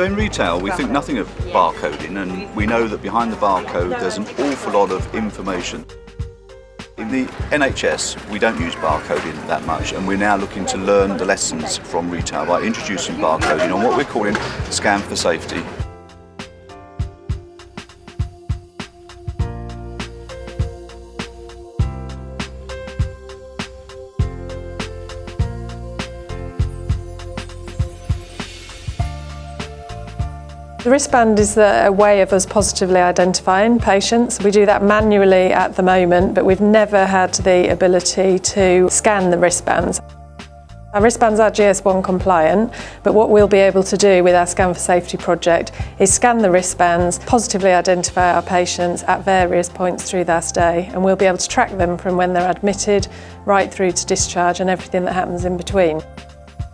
So in retail, we think nothing of barcoding, and we know that behind the barcode there's an awful lot of information. In the NHS, we don't use barcoding that much, and we're now looking to learn the lessons from retail by introducing barcoding on what we're calling Scan4Safety. The wristband is a way of us positively identifying patients. We do that manually at the moment, but we've never had the ability to scan the wristbands. Our wristbands are GS1 compliant, but what we'll be able to do with our Scan4Safety project is scan the wristbands, positively identify our patients at various points through their stay, and we'll be able to track them from when they're admitted right through to discharge and everything that happens in between.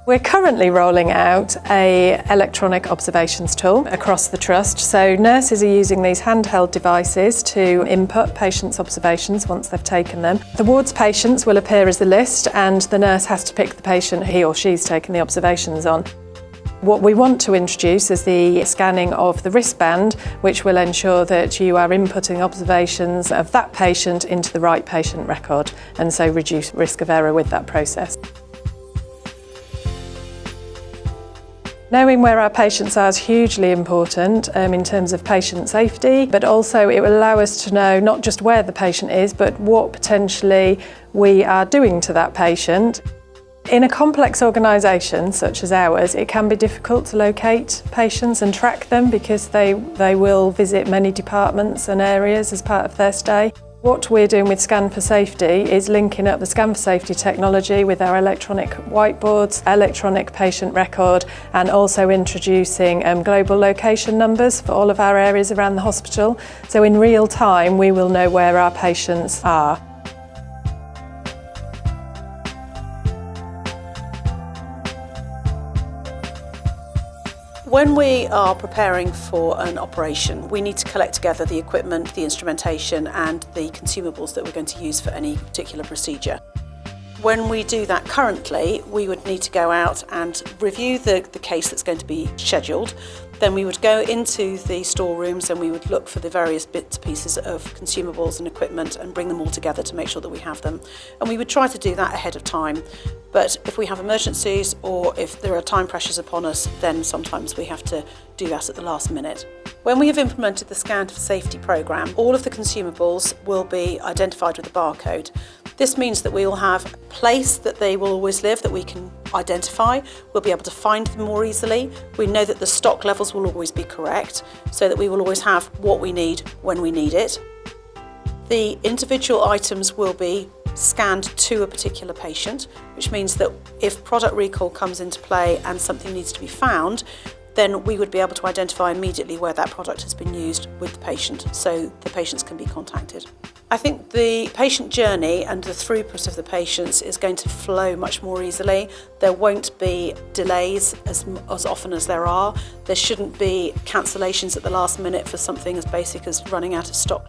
We're currently rolling out an electronic observations tool across the trust. So nurses are using these handheld devices to input patients' observations once they've taken them. The ward's patients will appear as the list, and the nurse has to pick the patient he or she's taken the observations on. What we want to introduce is the scanning of the wristband, which will ensure that you are inputting observations of that patient into the right patient record, and so reduce risk of error with that process. Knowing where our patients are is hugely important in terms of patient safety, but also it will allow us to know not just where the patient is, but what potentially we are doing to that patient. In a complex organisation such as ours, it can be difficult to locate patients and track them because they will visit many departments and areas as part of their stay. What we're doing with Scan4Safety is linking up the Scan4Safety technology with our electronic whiteboards, electronic patient record, and also introducing global location numbers for all of our areas around the hospital. So in real time, we will know where our patients are. When we are preparing for an operation, we need to collect together the equipment, the instrumentation and the consumables that we're going to use for any particular procedure. When we do that currently, we would need to go out and review the case that's going to be scheduled. Then we would go into the storerooms and we would look for the various bits and pieces of consumables and equipment and bring them all together to make sure that we have them. And we would try to do that ahead of time. But if we have emergencies or if there are time pressures upon us, then sometimes we have to do that at the last minute. When we have implemented the Scan4Safety programme, all of the consumables will be identified with a barcode. This means that we will have a place that they will always live that we can identify. We'll be able to find them more easily. We know that the stock levels will always be correct, so that we will always have what we need when we need it. The individual items will be scanned to a particular patient, which means that if product recall comes into play and something needs to be found, then we would be able to identify immediately where that product has been used with the patient, so the patients can be contacted. I think the patient journey and the throughput of the patients is going to flow much more easily. There won't be delays as often as there are. There shouldn't be cancellations at the last minute for something as basic as running out of stock.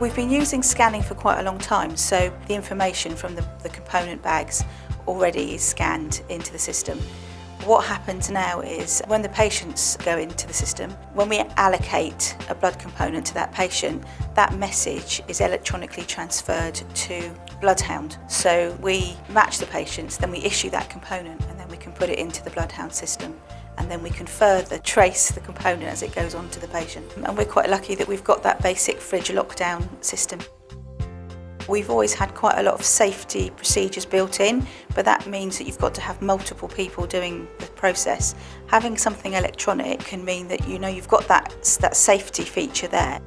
We've been using scanning for quite a long time, so the information from the component bags already is scanned into the system. What happens now is when the patients go into the system, when we allocate a blood component to that patient, that message is electronically transferred to Bloodhound. So we match the patients, then we issue that component, and then we can put it into the Bloodhound system. And then we can further trace the component as it goes on to the patient. And we're quite lucky that we've got that basic fridge lockdown system. We've always had quite a lot of safety procedures built in, but that means that you've got to have multiple people doing the process. Having something electronic can mean that you've got that safety feature there.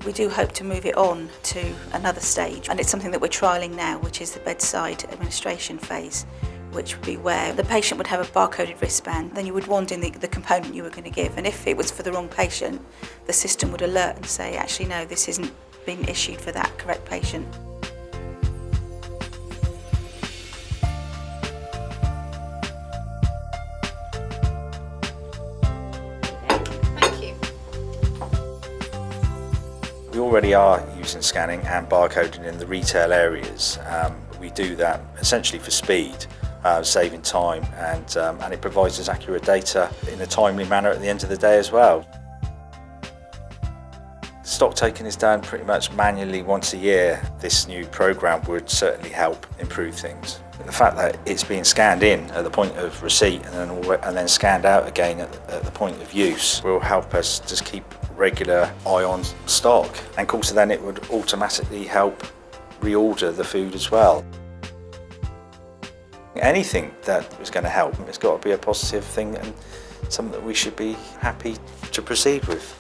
We do hope to move it on to another stage, and it's something that we're trialling now, which is the bedside administration phase, which would be where the patient would have a barcoded wristband, then you would wand in the component you were going to give, and if it was for the wrong patient, the system would alert and say, actually no, this isn't been issued for that correct patient. We already are using scanning and barcoding in the retail areas. We do that essentially for speed, saving time, and it provides us accurate data in a timely manner at the end of the day as well. Stock taking is done pretty much manually once a year. This new programme would certainly help improve things. The fact that it's being scanned in at the point of receipt and then scanned out again at the point of use will help us just keep regular eye on stock. And of course then it would automatically help reorder the food as well. Anything that is going to help, it's got to be a positive thing and something that we should be happy to proceed with.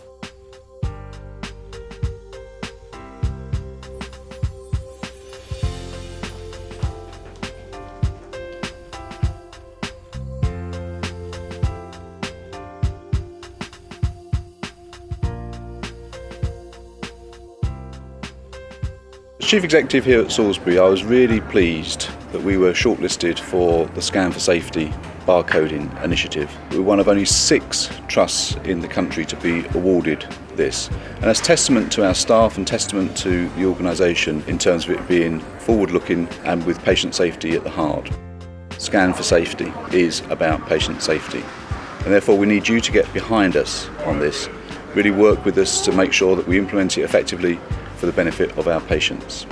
As Chief Executive here at Salisbury, I was really pleased that we were shortlisted for the Scan4Safety barcoding initiative. We're one of only 6 trusts in the country to be awarded this, and as testament to our staff and testament to the organisation in terms of it being forward-looking and with patient safety at the heart. Scan4Safety is about patient safety, and therefore we need you to get behind us on this, really work with us to make sure that we implement it effectively for the benefit of our patients.